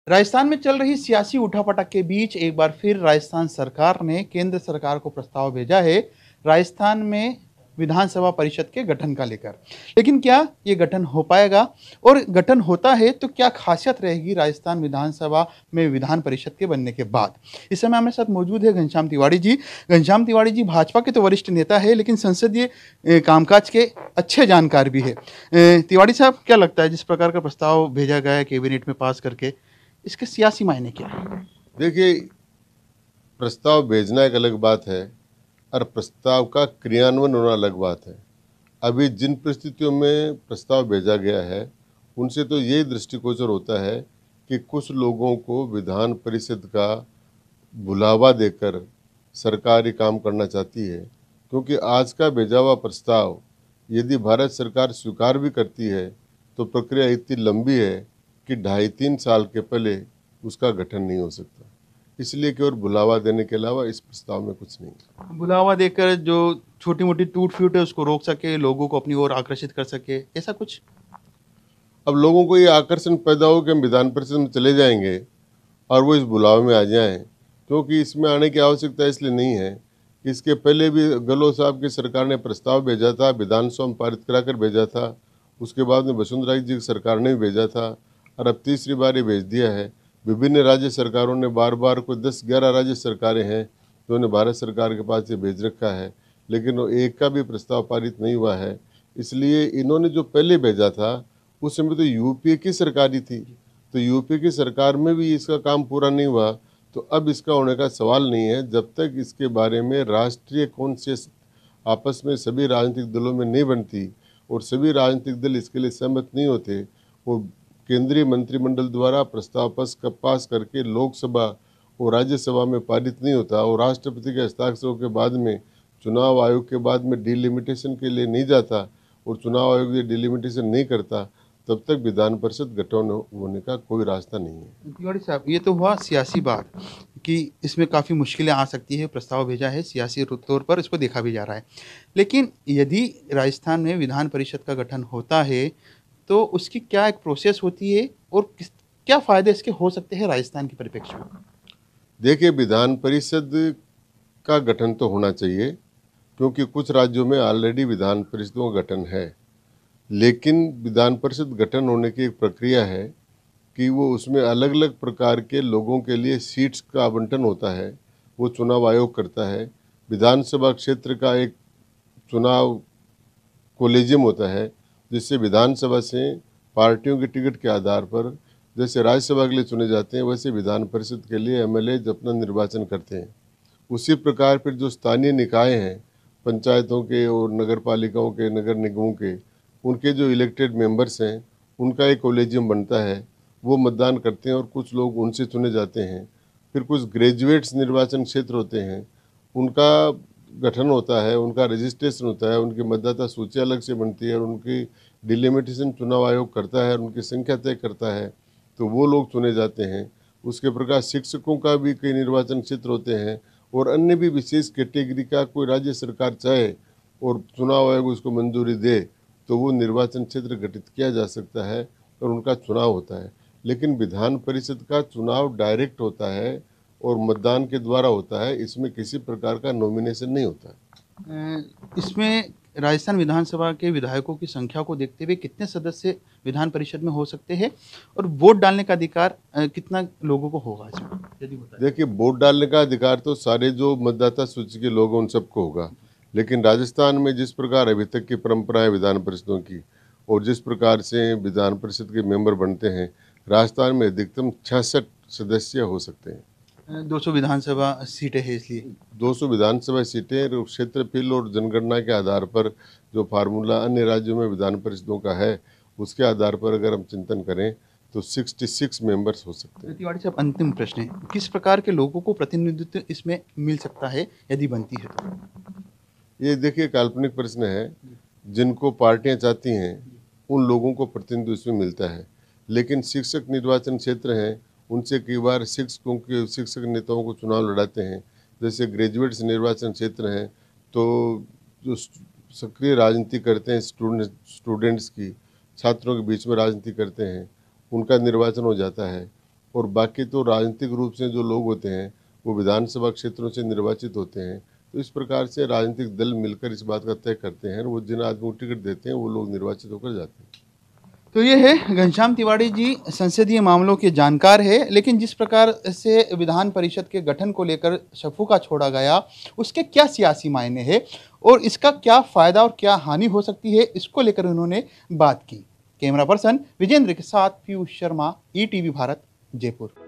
राजस्थान में चल रही सियासी उठापटक के बीच एक बार फिर राजस्थान सरकार ने केंद्र सरकार को प्रस्ताव भेजा है राजस्थान में विधानसभा परिषद के गठन का लेकर। लेकिन क्या ये गठन हो पाएगा, और गठन होता है तो क्या खासियत रहेगी राजस्थान विधानसभा में विधान परिषद के बनने के बाद। इस समय हमारे साथ मौजूद है घनश्याम तिवारी जी। घनश्याम तिवारी जी भाजपा के तो वरिष्ठ नेता है, लेकिन संसदीय कामकाज के अच्छे जानकार भी है। तिवारी साहब, क्या लगता है जिस प्रकार का प्रस्ताव भेजा गया है कैबिनेट में पास करके, इसके सियासी मायने क्या है? देखिए, प्रस्ताव भेजना एक अलग बात है और प्रस्ताव का क्रियान्वयन होना अलग बात है। अभी जिन परिस्थितियों में प्रस्ताव भेजा गया है उनसे तो यही दृष्टिगोचर होता है कि कुछ लोगों को विधान परिषद का बुलावा देकर सरकार ये काम करना चाहती है, क्योंकि आज का भेजा हुआ प्रस्ताव यदि भारत सरकार स्वीकार भी करती है तो प्रक्रिया इतनी लंबी है कि 2.5-3 साल के पहले उसका गठन नहीं हो सकता। इसलिए केवल बुलावा देने के अलावा इस प्रस्ताव में कुछ नहीं है। बुलावा देकर जो छोटी मोटी टूट फूट है उसको रोक सके, लोगों को अपनी ओर आकर्षित कर सके, ऐसा कुछ? अब लोगों को ये आकर्षण पैदा हो कि हम विधान परिषद में चले जाएंगे और वो इस बुलावे में आ जाएं, क्योंकि इसमें आने की आवश्यकता इसलिए नहीं है कि इसके पहले भी गहलोत साहब की सरकार ने प्रस्ताव भेजा था, विधानसभा में पारित कराकर भेजा था। उसके बाद में वसुंधरा जी की सरकार ने भी भेजा था और अब तीसरी बार ये भेज दिया है। विभिन्न राज्य सरकारों ने बार बार, कोई 10-11 राज्य सरकारें हैं जिन्होंने भारत सरकार के पास ये भेज रखा है, लेकिन वो एक का भी प्रस्ताव पारित नहीं हुआ है। इसलिए इन्होंने जो पहले भेजा था उस समय तो यूपीए की सरकार ही थी, तो यूपीए की सरकार में भी इसका काम पूरा नहीं हुआ, तो अब इसका होने का सवाल नहीं है जब तक इसके बारे में राष्ट्रीय कॉन्सेंसस आपस में सभी राजनीतिक दलों में नहीं बनती और सभी राजनीतिक दल इसके लिए सहमत नहीं होते। वो केंद्रीय मंत्रिमंडल द्वारा प्रस्ताव पास करके लोकसभा और राज्यसभा में पारित नहीं होता और राष्ट्रपति के हस्ताक्षरों के बाद में चुनाव आयोग के बाद में डिलिमिटेशन के लिए नहीं जाता और चुनाव आयोग ये डिलिमिटेशन नहीं करता, तब तक विधान परिषद गठन होने का कोई रास्ता नहीं है। तिवारी साहब, ये तो हुआ सियासी बात कि इसमें काफ़ी मुश्किलें आ सकती है। प्रस्ताव भेजा है सियासी तौर पर, इसको देखा भी जा रहा है। लेकिन यदि राजस्थान में विधान परिषद का गठन होता है तो उसकी क्या एक प्रोसेस होती है, और क्या फ़ायदे इसके हो सकते हैं राजस्थान के परिप्रेक्ष्य में? देखिए, विधान परिषद का गठन तो होना चाहिए, क्योंकि कुछ राज्यों में ऑलरेडी विधान परिषदों का गठन है, लेकिन विधान परिषद गठन होने की एक प्रक्रिया है कि वो उसमें अलग अलग प्रकार के लोगों के लिए सीट्स का आवंटन होता है, वो चुनाव आयोग करता है। विधानसभा क्षेत्र का एक चुनाव कोलेजियम होता है, जिससे विधानसभा से पार्टियों की टिकट के आधार पर जैसे राज्यसभा के लिए चुने जाते हैं, वैसे विधान परिषद के लिए एमएलए अपना निर्वाचन करते हैं। उसी प्रकार फिर जो स्थानीय निकाय हैं, पंचायतों के और नगर पालिकाओं के, नगर निगमों के, उनके जो इलेक्टेड मेंबर्स हैं उनका एक कोलेजियम बनता है, वो मतदान करते हैं और कुछ लोग उनसे चुने जाते हैं। फिर कुछ ग्रेजुएट्स निर्वाचन क्षेत्र होते हैं, उनका गठन होता है, उनका रजिस्ट्रेशन होता है, उनकी मतदाता सूची अलग से बनती है और उनकी डिलिमिटेशन चुनाव आयोग करता है और उनकी संख्या तय करता है, तो वो लोग चुने जाते हैं। उसके प्रकार शिक्षकों का भी कई निर्वाचन क्षेत्र होते हैं और अन्य भी विशेष कैटेगरी का कोई राज्य सरकार चाहे और चुनाव आयोग उसको मंजूरी दे तो वो निर्वाचन क्षेत्र गठित किया जा सकता है और उनका चुनाव होता है। लेकिन विधान परिषद का चुनाव डायरेक्ट होता है और मतदान के द्वारा होता है, इसमें किसी प्रकार का नॉमिनेशन नहीं होता है। इसमें राजस्थान विधानसभा के विधायकों की संख्या को देखते हुए कितने सदस्य विधान परिषद में हो सकते हैं, और वोट डालने का अधिकार कितना लोगों को होगा इसमें यदि होता है? देखिए, वोट डालने का अधिकार तो सारे जो मतदाता सूची के लोग हैं उन सबको होगा, लेकिन राजस्थान में जिस प्रकार अभी तक की परंपरा है विधान परिषदों की और जिस प्रकार से विधान परिषद के मेंबर बनते हैं, राजस्थान में अधिकतम 66 सदस्य हो सकते हैं। 200 विधानसभा सीटें हैं इसलिए 200 विधानसभा सीटें और क्षेत्रफल और जनगणना के आधार पर जो फार्मूला अन्य राज्यों में विधान परिषदों का है उसके आधार पर अगर हम चिंतन करें तो 66 मेंबर्स हो सकते हैं। तिवारी साहब, अंतिम प्रश्न है, किस प्रकार के लोगों को प्रतिनिधित्व इसमें मिल सकता है यदि बनती है तो? ये देखिए, काल्पनिक प्रश्न है। जिनको पार्टियां चाहती हैं उन लोगों को प्रतिनिधित्व इसमें मिलता है, लेकिन शिक्षक निर्वाचन क्षेत्र हैं उनसे कई बार शिक्षक नेताओं को चुनाव लड़ाते हैं। जैसे ग्रेजुएट्स निर्वाचन क्षेत्र हैं तो जो सक्रिय राजनीति करते हैं स्टूडेंट्स की, छात्रों के बीच में राजनीति करते हैं, उनका निर्वाचन हो जाता है। और बाकी तो राजनीतिक रूप से जो लोग होते हैं वो विधानसभा क्षेत्रों से निर्वाचित होते हैं। तो इस प्रकार से राजनीतिक दल मिलकर इस बात का तय करते हैं, वो जिन आदमी को टिकट देते हैं वो लोग निर्वाचित होकर जाते हैं। तो ये है घनश्याम तिवारी जी संसदीय मामलों के जानकार है, लेकिन जिस प्रकार से विधान परिषद के गठन को लेकर शफूका छोड़ा गया, उसके क्या सियासी मायने हैं और इसका क्या फायदा और क्या हानि हो सकती है, इसको लेकर उन्होंने बात की। कैमरा पर्सन विजेंद्र के साथ पीयूष शर्मा, ईटीवी भारत, जयपुर।